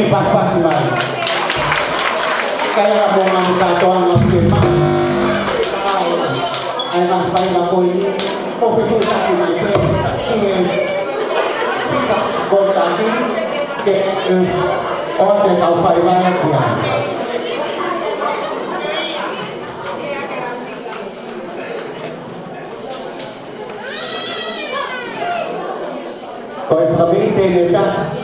may paspas man. Kaya mo nga tatuan ng firma. Ay ang fay na po yung pupitusa ko na ito. Sika kontakin. O ang tao fay ba yan? Kau yang kami internet